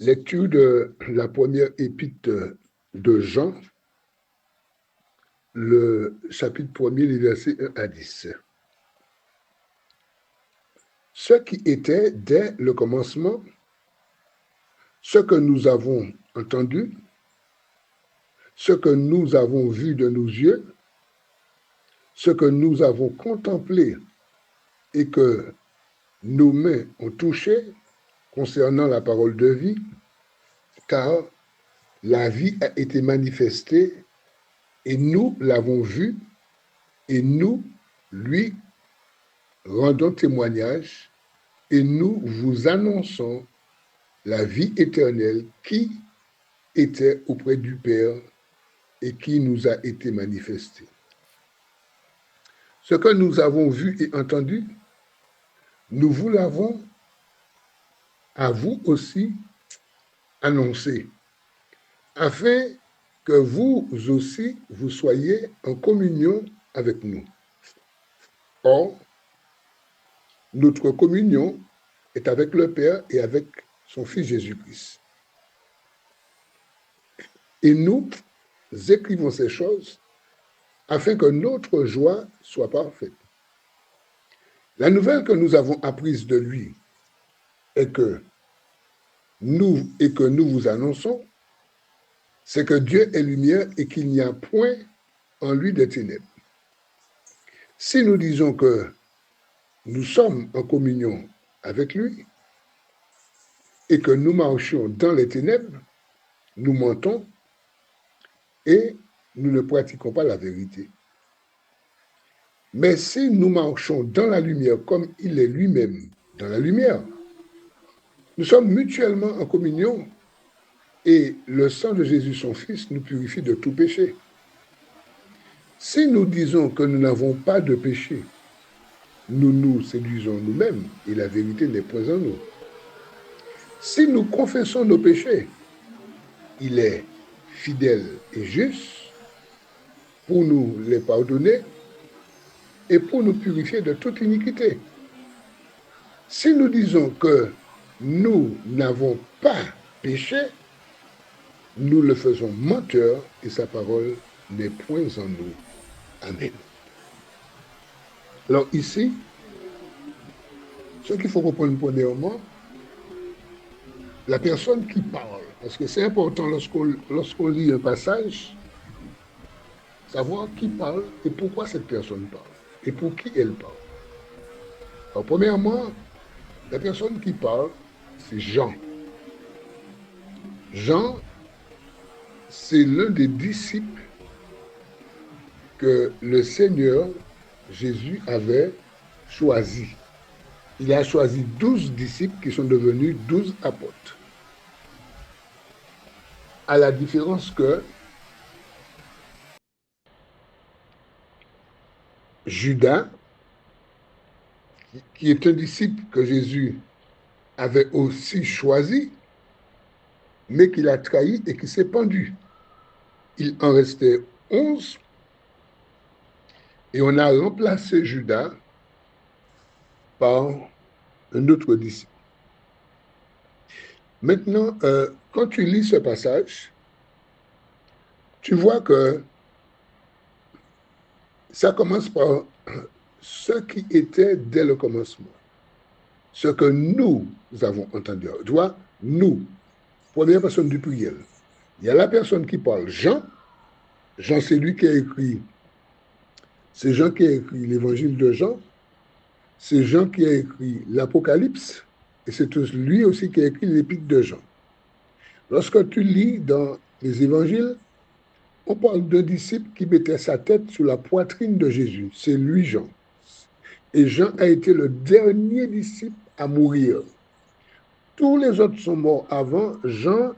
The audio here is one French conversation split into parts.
Lecture de la première épître de Jean, le chapitre 1er, les versets 1 à 10. Ce qui était dès le commencement, ce que nous avons entendu, ce que nous avons vu de nos yeux, ce que nous avons contemplé et que nos mains ont touché concernant la parole de vie, car la vie a été manifestée et nous l'avons vue et nous lui rendons témoignage et nous vous annonçons la vie éternelle qui était auprès du Père et qui nous a été manifestée. Ce que nous avons vu et entendu, nous vous l'avons à vous aussi annoncé, afin que vous aussi vous soyez en communion avec nous. Or, notre communion est avec le Père et avec son Fils Jésus-Christ. Et nous écrivons ces choses afin que notre joie soit parfaite. La nouvelle que nous avons apprise de lui est que nous vous annonçons, c'est que Dieu est lumière et qu'il n'y a point en lui de ténèbres. Si nous disons que nous sommes en communion avec lui et que nous marchions dans les ténèbres, nous mentons et nous ne pratiquons pas la vérité. Mais si nous marchons dans la lumière comme il est lui-même dans la lumière, nous sommes mutuellement en communion et le sang de Jésus, son Fils, nous purifie de tout péché. Si nous disons que nous n'avons pas de péché, nous nous séduisons nous-mêmes et la vérité n'est point en nous. Si nous confessons nos péchés, il est fidèle et juste pour nous les pardonner et pour nous purifier de toute iniquité. Si nous disons que nous n'avons pas péché, nous le faisons menteur et sa parole n'est point en nous. Amen. Alors ici, ce qu'il faut comprendre premièrement, la personne qui parle, parce que c'est important lorsqu'on lit un passage, savoir qui parle et pourquoi cette personne parle et pour qui elle parle. Alors premièrement, la personne qui parle, c'est Jean. Jean, c'est l'un des disciples que le Seigneur Jésus avait choisi. Il a choisi 12 disciples qui sont devenus 12 apôtres. À la différence que Judas, qui est un disciple que Jésus avait aussi choisi, mais qu'il a trahi et qui s'est pendu. Il en restait 11 et on a remplacé Judas par un autre disciple. Maintenant, quand tu lis ce passage, tu vois que ça commence par ce qui était dès le commencement, ce que nous avons entendu. Tu vois, nous, première personne du pluriel. Il y a la personne qui parle, Jean. Jean, c'est lui qui a écrit, c'est Jean qui a écrit l'évangile de Jean. C'est Jean qui a écrit l'Apocalypse. Et c'est lui aussi qui a écrit l'épître de Jean. Lorsque tu lis dans les évangiles, on parle d'un disciple qui mettait sa tête sur la poitrine de Jésus. C'est lui, Jean. Et Jean a été le dernier disciple à mourir. Tous les autres sont morts avant. Jean,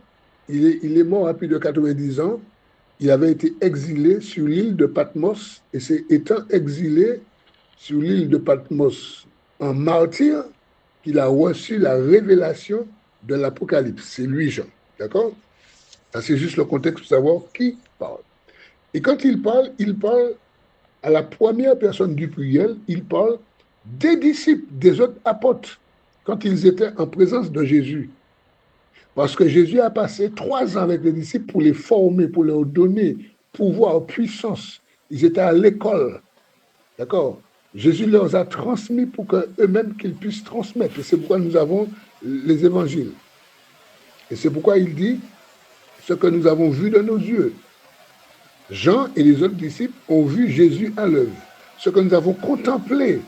il est mort à plus de 90 ans. Il avait été exilé sur l'île de Patmos. Et c'est étant exilé sur l'île de Patmos en martyr qu'il a reçu la révélation de l'Apocalypse. C'est lui, Jean. D'accord? Ça, c'est juste le contexte pour savoir qui parle. Et quand il parle à la première personne du pluriel, il parle des disciples, des autres apôtres, quand ils étaient en présence de Jésus. Parce que Jésus a passé 3 ans avec les disciples pour les former, pour leur donner pouvoir, puissance. Ils étaient à l'école. D'accord? Jésus leur a transmis pour qu'eux-mêmes qu'ils puissent transmettre. Et c'est pourquoi nous avons les évangiles. Et c'est pourquoi il dit ce que nous avons vu de nos yeux. Jean et les autres disciples ont vu Jésus à l'œuvre. Ce que nous avons contemplé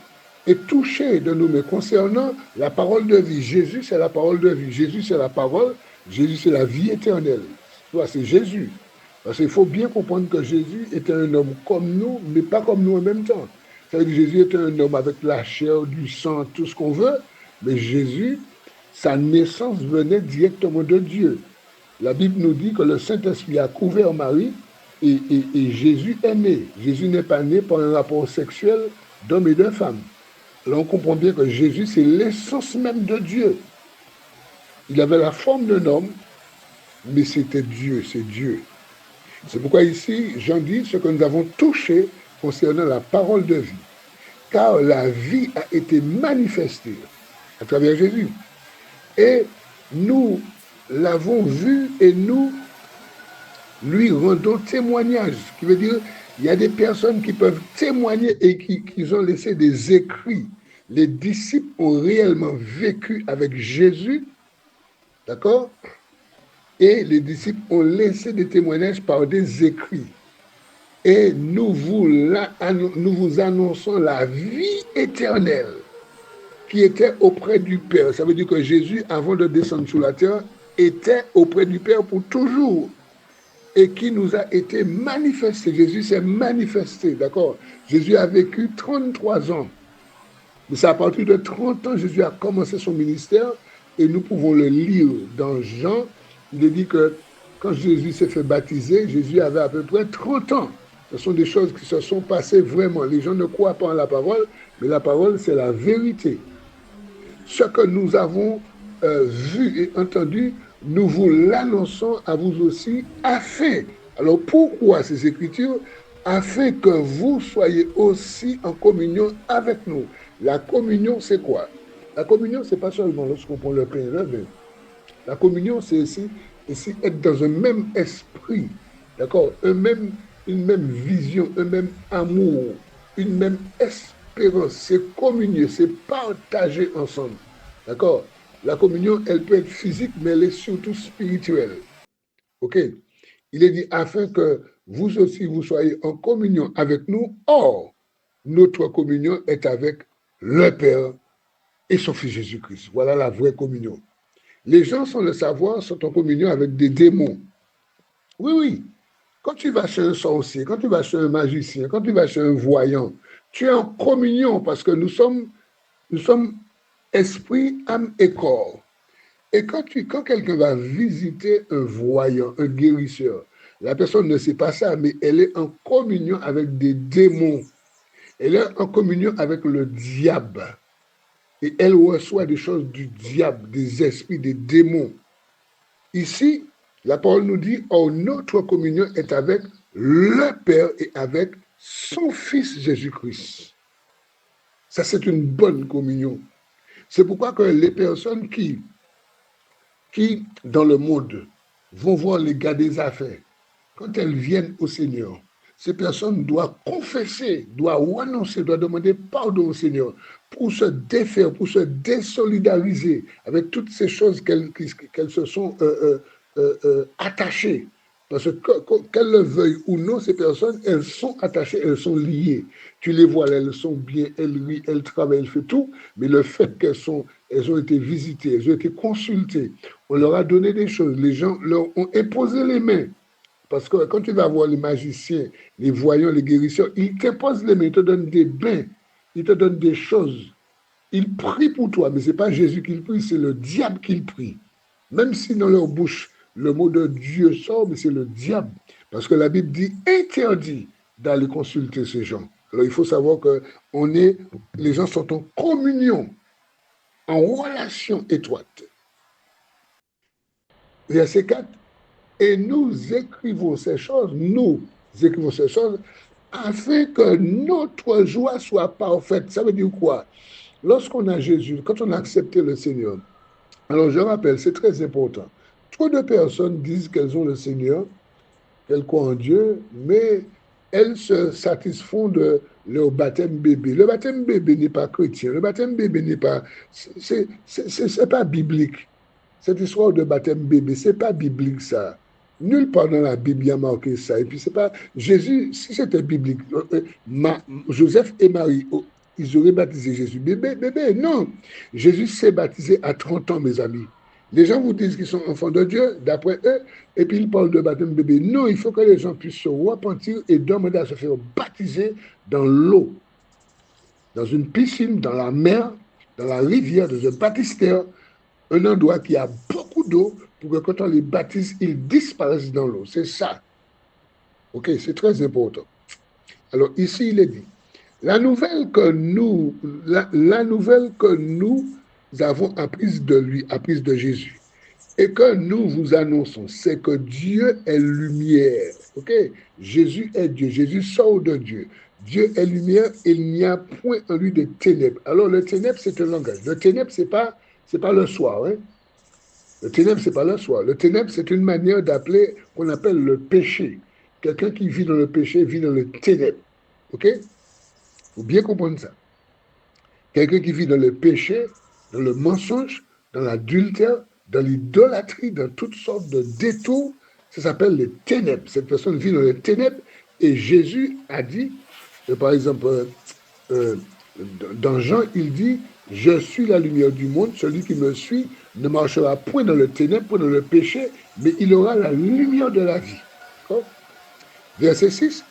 et touché de nous, mais concernant la parole de vie. Jésus, c'est la parole de vie. Jésus, c'est la parole. Jésus, c'est la vie éternelle. Tu vois, c'est Jésus. Parce qu'il faut bien comprendre que Jésus était un homme comme nous, mais pas comme nous en même temps. Ça veut dire que Jésus était un homme avec la chair, du sang, tout ce qu'on veut, mais Jésus, sa naissance venait directement de Dieu. La Bible nous dit que le Saint-Esprit a couvert Marie et Jésus est né. Jésus n'est pas né par un rapport sexuel d'homme et de femme. Là, on comprend bien que Jésus, c'est l'essence même de Dieu. Il avait la forme d'un homme, mais c'était Dieu, c'est Dieu. C'est pourquoi ici, Jean dit ce que nous avons touché concernant la parole de vie. Car la vie a été manifestée à travers Jésus. Et nous l'avons vu et nous lui rendons témoignage. Ce qui veut dire, il y a des personnes qui peuvent témoigner et qui ont laissé des écrits. Les disciples ont réellement vécu avec Jésus, d'accord? Et les disciples ont laissé des témoignages par des écrits. Et nous vous annonçons la vie éternelle qui était auprès du Père. Ça veut dire que Jésus, avant de descendre sur la terre, était auprès du Père pour toujours et qui nous a été manifesté. Jésus s'est manifesté, d'accord? Jésus a vécu 33 ans. Mais c'est à partir de 30 ans, Jésus a commencé son ministère et nous pouvons le lire dans Jean. Il est dit que quand Jésus s'est fait baptiser, Jésus avait à peu près 30 ans. Ce sont des choses qui se sont passées vraiment. Les gens ne croient pas en la parole, mais la parole, c'est la vérité. Ce que nous avons vu et entendu, nous vous l'annonçons à vous aussi, afin. Alors pourquoi ces écritures? Afin que vous soyez aussi en communion avec nous. La communion, c'est quoi? La communion, c'est pas seulement lorsqu'on prend le pain et le vin. La communion, c'est aussi être dans un même esprit, d'accord? Une même vision, un même amour, une même espérance. C'est communier, c'est partager ensemble, d'accord? La communion, elle peut être physique, mais elle est surtout spirituelle, ok? Il est dit, afin que vous aussi, vous soyez en communion avec nous. Or, notre communion est avec le Père et son Fils Jésus-Christ. Voilà la vraie communion. Les gens, sans le savoir, sont en communion avec des démons. Oui, oui. Quand tu vas chez un sorcier, quand tu vas chez un magicien, quand tu vas chez un voyant, tu es en communion parce que nous sommes esprit, âme et corps. Et quand quelqu'un va visiter un voyant, un guérisseur, la personne ne sait pas ça, mais elle est en communion avec des démons. Elle est en communion avec le diable. Et elle reçoit des choses du diable, des esprits, des démons. Ici, la parole nous dit, oh, notre communion est avec le Père et avec son Fils Jésus-Christ. Ça, c'est une bonne communion. C'est pourquoi que les personnes qui, dans le monde, vont voir les gars des affaires, quand elles viennent au Seigneur, ces personnes doivent confesser, doivent renoncer, doivent demander pardon au Seigneur pour se défaire, pour se désolidariser avec toutes ces choses qu'elles se sont attachées. Parce que qu'elles le veuillent ou non, ces personnes, elles sont attachées, elles sont liées. Tu les vois, elles sont bien, elles rient, elles travaillent, elles font tout, mais le fait elles ont été visitées, elles ont été consultées, on leur a donné des choses, les gens leur ont imposé les mains. Parce que quand tu vas voir les magiciens, les voyants, les guérisseurs, ils t'imposent les mains, ils te donnent des bains, ils te donnent des choses. Ils prient pour toi, mais ce n'est pas Jésus qu'ils prient, c'est le diable qu'ils prient. Même si dans leur bouche, le mot de Dieu sort, mais c'est le diable. Parce que la Bible dit interdit d'aller consulter ces gens. Alors il faut savoir que les gens sont en communion, en relation étroite. Verset 4. Et nous écrivons ces choses, afin que notre joie soit parfaite. Ça veut dire quoi? Lorsqu'on a Jésus, quand on a accepté le Seigneur, alors je rappelle, c'est très important. Trop de personnes disent qu'elles ont le Seigneur, qu'elles croient en Dieu, mais elles se satisfont de leur baptême bébé. Le baptême bébé n'est pas chrétien. Le baptême bébé n'est pas... C'est pas biblique. Cette histoire de baptême bébé, c'est pas biblique ça. Nulle part dans la Bible il y a marqué ça. Et puis c'est pas... Jésus, si c'était biblique, Joseph et Marie, ils auraient baptisé Jésus. Bébé, bébé, non. Jésus s'est baptisé à 30 ans, mes amis. Les gens vous disent qu'ils sont enfants de Dieu, d'après eux, et puis ils parlent de baptême bébé. Non, il faut que les gens puissent se repentir et demander à se faire baptiser dans l'eau, dans une piscine, dans la mer, dans la rivière, dans un baptistère, un endroit qui a beaucoup d'eau pour que quand on les baptise, ils disparaissent dans l'eau. C'est ça. OK, c'est très important. Alors ici, il est dit, la nouvelle que nous avons apprise de lui, apprise de Jésus, et que nous vous annonçons, c'est que Dieu est lumière. OK? Jésus est Dieu. Jésus sort de Dieu. Dieu est lumière et il n'y a point en lui de ténèbres. Alors, le ténèbre, c'est un langage. Le ténèbre, c'est pas le soir. Hein? Le ténèbre, c'est pas le soir. Le ténèbre, c'est une manière d'appeler, qu'on appelle le péché. Quelqu'un qui vit dans le péché vit dans le ténèbre. OK? Il faut bien comprendre ça. Quelqu'un qui vit dans le péché, dans le mensonge, dans l'adultère, dans l'idolâtrie, dans toutes sortes de détours, ça s'appelle les ténèbres. Cette personne vit dans les ténèbres et Jésus a dit, par exemple, dans Jean, il dit, je suis la lumière du monde, celui qui me suit ne marchera point dans le ténèbre, point dans le péché, mais il aura la lumière de la vie. Verset 6,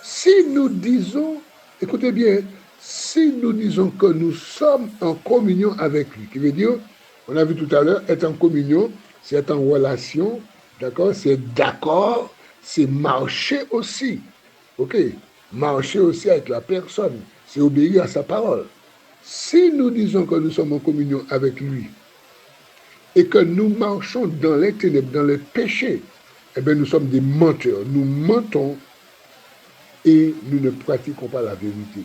si nous disons, écoutez bien, si nous disons que nous sommes en communion avec lui, qui veut dire, on a vu tout à l'heure, être en communion, c'est être en relation, d'accord, c'est d'accord, c'est marcher aussi, ok, marcher aussi avec la personne, c'est obéir à sa parole. Si nous disons que nous sommes en communion avec lui et que nous marchons dans les ténèbres, dans le péché, eh bien nous sommes des menteurs, nous mentons et nous ne pratiquons pas la vérité.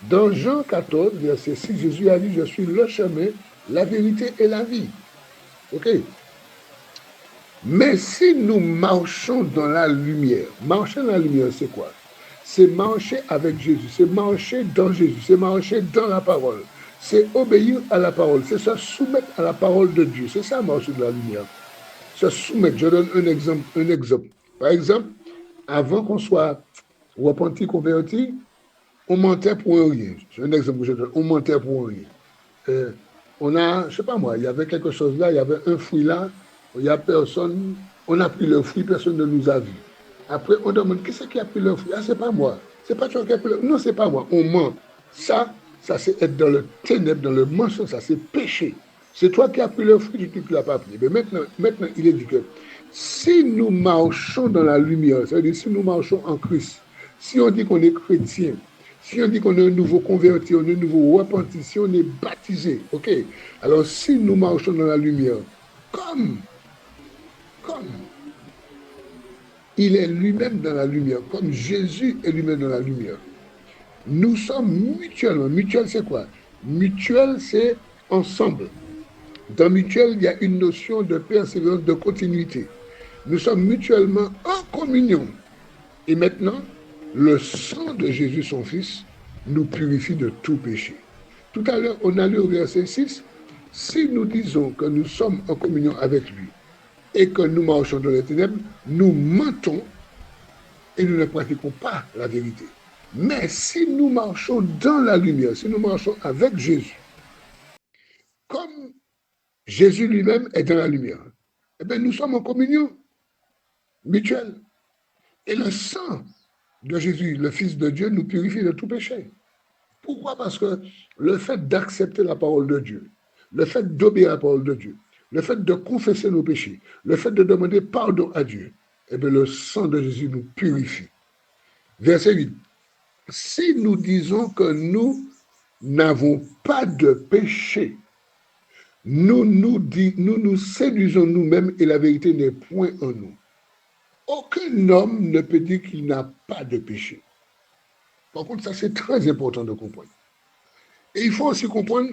Dans Jean 14, verset 6, Jésus a dit, je suis le chemin, la vérité et la vie. OK? Mais si nous marchons dans la lumière, marcher dans la lumière, c'est quoi? C'est marcher avec Jésus, c'est marcher dans Jésus, c'est marcher dans la parole, c'est obéir à la parole, c'est se soumettre à la parole de Dieu. C'est ça, marcher dans la lumière. Se soumettre. Je donne un exemple. Par exemple, avant qu'on soit repenti, converti, on mentait pour rien. C'est un exemple que je donne. On mentait pour rien. On a, je sais pas moi, il y avait quelque chose là, il y avait un fruit là, il y a personne, on a pris le fruit, personne ne nous a vu. Après, on demande, qui c'est qui a pris le fruit? Ah, c'est pas moi. C'est pas toi qui a pris le fruit. Non, c'est pas moi. On ment. Ça c'est être dans le ténèbre, dans le mensonge, ça c'est péché. C'est toi qui as pris le fruit, tu ne l'as pas pris. Mais maintenant, il est dit que si nous marchons dans la lumière, c'est-à-dire si nous marchons en Christ, si on dit qu'on est chrétien, si on dit qu'on est un nouveau converti, on est un nouveau repenti, si on est baptisé, ok? Alors si nous marchons dans la lumière, comme il est lui-même dans la lumière, comme Jésus est lui-même dans la lumière, nous sommes mutuellement. Mutuel, c'est quoi? Mutuel, c'est ensemble. Dans mutuel, il y a une notion de persévérance, de continuité. Nous sommes mutuellement en communion. Et maintenant, le sang de Jésus, son Fils, nous purifie de tout péché. Tout à l'heure, on a lu au verset 6, si nous disons que nous sommes en communion avec lui et que nous marchons dans les ténèbres, nous mentons et nous ne pratiquons pas la vérité. Mais si nous marchons dans la lumière, si nous marchons avec Jésus, comme Jésus lui-même est dans la lumière, eh bien nous sommes en communion mutuelle. Et le sang de Jésus, le Fils de Dieu, nous purifie de tout péché. Pourquoi? Parce que le fait d'accepter la parole de Dieu, le fait d'obéir à la parole de Dieu, le fait de confesser nos péchés, le fait de demander pardon à Dieu, eh bien le sang de Jésus nous purifie. Verset 8. Si nous disons que nous n'avons pas de péché, nous nous séduisons nous-mêmes et la vérité n'est point en nous. Aucun homme ne peut dire qu'il n'a pas de péché. Par contre, ça c'est très important de comprendre. Et il faut aussi comprendre,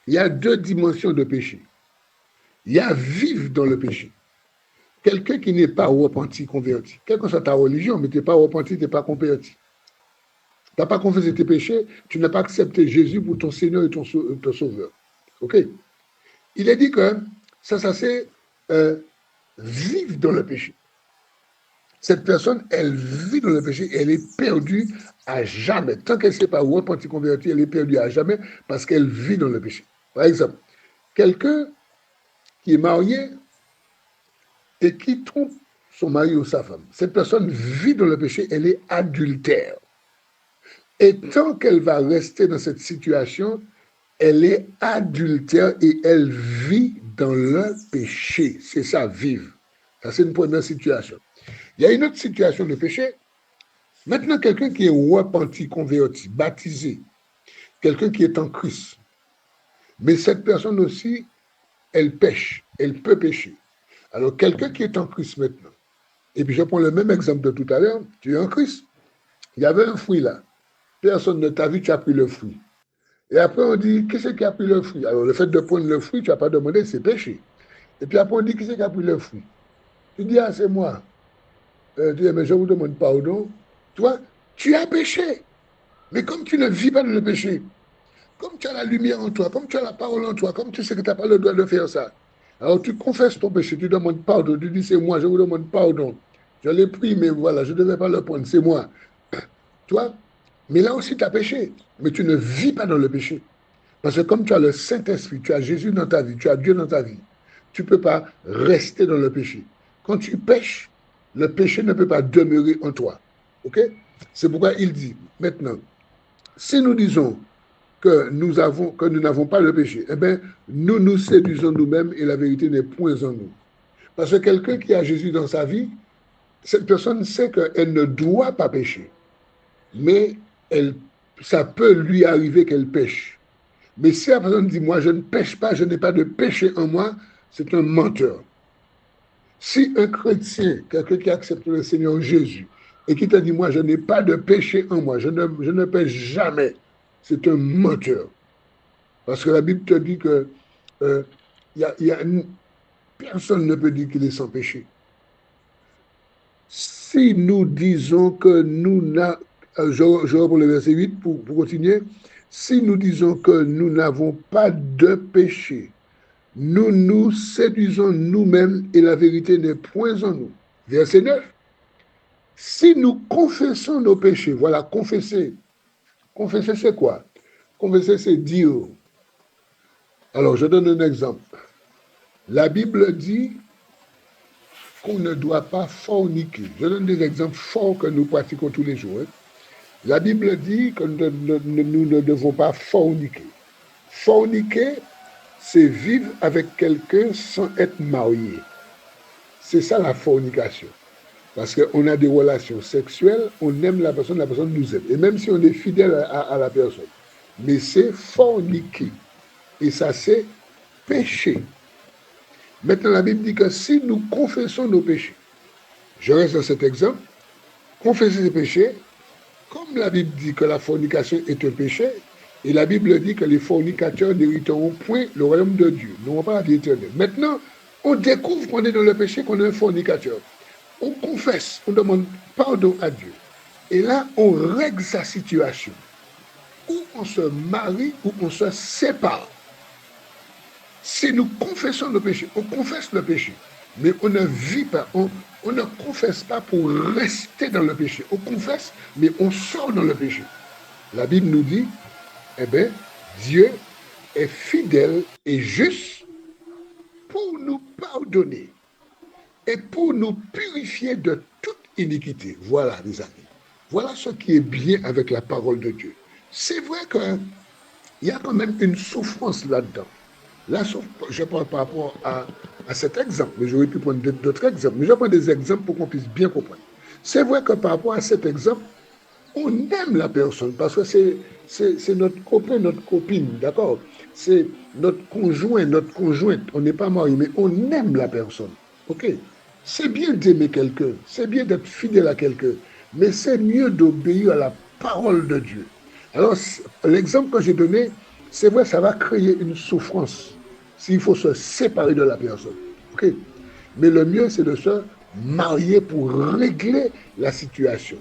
il y a deux dimensions de péché. Il y a vivre dans le péché. Quelqu'un qui n'est pas repenti, converti, quelle que soit ta religion, mais tu n'es pas repenti, tu n'es pas converti. Tu n'as pas confessé tes péchés, tu n'as pas accepté Jésus pour ton Seigneur et ton Sauveur. OK? Il est dit que ça c'est vivre dans le péché. Cette personne, elle vit dans le péché, elle est perdue à jamais. Tant qu'elle ne s'est pas repentie, convertie, elle est perdue à jamais parce qu'elle vit dans le péché. Par exemple, quelqu'un qui est marié et qui trompe son mari ou sa femme, cette personne vit dans le péché, elle est adultère. Et tant qu'elle va rester dans cette situation, elle est adultère et elle vit dans le péché. C'est ça, vivre. Ça, c'est une première situation. Il y a une autre situation de péché. Maintenant, quelqu'un qui est repenti, converti, baptisé, quelqu'un qui est en Christ, mais cette personne aussi, elle pêche, elle peut pécher. Alors, quelqu'un qui est en Christ maintenant, et puis je prends le même exemple de tout à l'heure, tu es en Christ, il y avait un fruit là, personne ne t'a vu, tu as pris le fruit. Et après, on dit, qui c'est qui a pris le fruit? Alors, le fait de prendre le fruit, tu n'as pas demandé, c'est péché. Et puis après, on dit, qui c'est qui a pris le fruit? Tu dis, ah, c'est moi. Tu dis, mais je vous demande pardon. Toi, tu as péché. Mais comme tu ne vis pas dans le péché, comme tu as la lumière en toi, comme tu as la parole en toi, comme tu sais que tu n'as pas le droit de faire ça, alors tu confesses ton péché, tu demandes pardon, tu dis, c'est moi, je vous demande pardon. Je l'ai pris, mais voilà, je ne devais pas le prendre, c'est moi. Toi, mais là aussi, tu as péché. Mais tu ne vis pas dans le péché. Parce que comme tu as le Saint-Esprit, tu as Jésus dans ta vie, tu as Dieu dans ta vie, tu ne peux pas rester dans le péché. Quand tu pêches, le péché ne peut pas demeurer en toi. OK? C'est pourquoi il dit, maintenant, si nous disons que nous n'avons pas le péché, eh bien, nous nous séduisons nous-mêmes et la vérité n'est point en nous. Parce que quelqu'un qui a Jésus dans sa vie, cette personne sait qu'elle ne doit pas pécher. Mais ça peut lui arriver qu'elle pêche. Mais si la personne dit, moi, je ne pêche pas, je n'ai pas de péché en moi, c'est un menteur. Si un chrétien, quelqu'un qui accepte le Seigneur Jésus, et qui te dit, moi, je n'ai pas de péché en moi, je ne pêche jamais, c'est un menteur. Parce que la Bible te dit que personne ne peut dire qu'il est sans péché. Si nous disons que nous n'avons, je reprends le verset 8 pour continuer, si nous disons que nous n'avons pas de péché, nous nous séduisons nous-mêmes et la vérité n'est point en nous. Verset 9. Si nous confessons nos péchés, voilà, confesser. Confesser, c'est quoi? Confesser, c'est dire. Alors, je donne un exemple. La Bible dit qu'on ne doit pas forniquer. Je donne des exemples forts que nous pratiquons tous les jours. Hein. La Bible dit que nous ne devons pas forniquer. Forniquer, c'est vivre avec quelqu'un sans être marié. C'est ça la fornication. Parce qu'on a des relations sexuelles, on aime la personne nous aime. Et même si on est fidèle à la personne. Mais c'est forniquer. Et ça, c'est péché. Maintenant, la Bible dit que si nous confessons nos péchés, je reste dans cet exemple, confesser ses péchés, comme la Bible dit que la fornication est un péché, et la Bible dit que les fornicateurs n'hériteront point le royaume de Dieu, n'auront pas la vie éternelle. Maintenant, on découvre qu'on est dans le péché, qu'on est un fornicateur. On confesse, on demande pardon à Dieu. Et là, on règle sa situation. Ou on se marie, ou on se sépare. Si nous confessons nos péchés, on confesse le péché. Mais on ne vit pas, on ne confesse pas pour rester dans le péché. On confesse, mais on sort dans le péché. La Bible nous dit, eh bien, Dieu est fidèle et juste pour nous pardonner et pour nous purifier de toute iniquité. Voilà, les amis. Voilà ce qui est bien avec la parole de Dieu. C'est vrai qu'il y a quand même une souffrance là-dedans. Là, je parle par rapport à cet exemple, mais j'aurais pu prendre d'autres exemples. Mais je prends des exemples pour qu'on puisse bien comprendre. C'est vrai que par rapport à cet exemple, on aime la personne parce que c'est notre copain, notre copine, d'accord? C'est notre conjoint, notre conjointe. On n'est pas marié, mais on aime la personne. OK? C'est bien d'aimer quelqu'un, c'est bien d'être fidèle à quelqu'un, mais c'est mieux d'obéir à la parole de Dieu. Alors, l'exemple que j'ai donné, c'est vrai, ça va créer une souffrance s'il faut se séparer de la personne. OK? Mais le mieux, c'est de se marier pour régler la situation.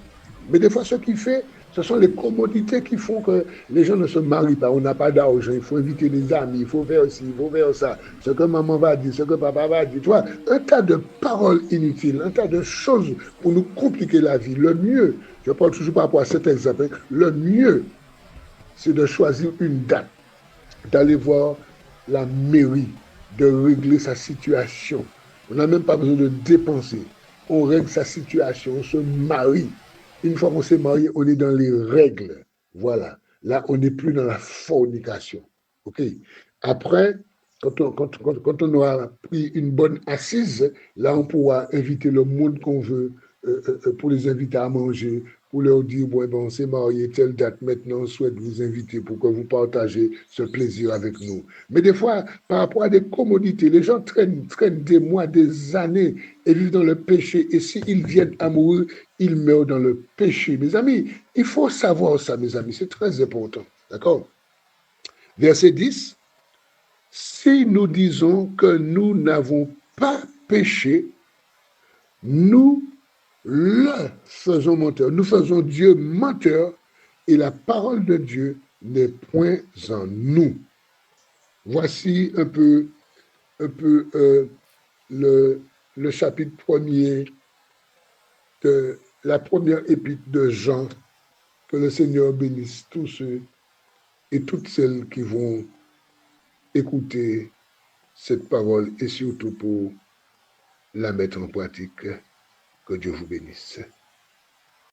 Mais des fois, ce qui fait, ce sont les commodités qui font que les gens ne se marient pas. On n'a pas d'argent, il faut inviter des amis, il faut faire ci, il faut faire ça. Ce que maman va dire, ce que papa va dire. Tu vois, un tas de paroles inutiles, un tas de choses pour nous compliquer la vie. Le mieux, je parle toujours par rapport à cet exemple, le mieux, c'est de choisir une date, d'aller voir la mairie, de régler sa situation. On n'a même pas besoin de dépenser. On règle sa situation, on se marie. Une fois qu'on s'est marié, on est dans les règles. Voilà. Là, on n'est plus dans la fornication. OK? Après, quand on aura pris une bonne assise, là, on pourra inviter le monde qu'on veut pour les inviter à manger, pour leur dire, bon, ben, on s'est marié telle date, maintenant on souhaite vous inviter pour que vous partagez ce plaisir avec nous. Mais des fois, par rapport à des commodités, les gens traînent des mois, des années et vivent dans le péché. Et s'ils viennent amoureux, ils meurent dans le péché. Mes amis, il faut savoir ça, mes amis, c'est très important. D'accord? Verset 10. Si nous disons que nous n'avons pas péché, nous le faisons menteur. Nous faisons Dieu menteur et la parole de Dieu n'est point en nous. Voici un peu le chapitre premier de la première épître de Jean. Que le Seigneur bénisse tous ceux et toutes celles qui vont écouter cette parole et surtout pour la mettre en pratique. Que Dieu vous bénisse.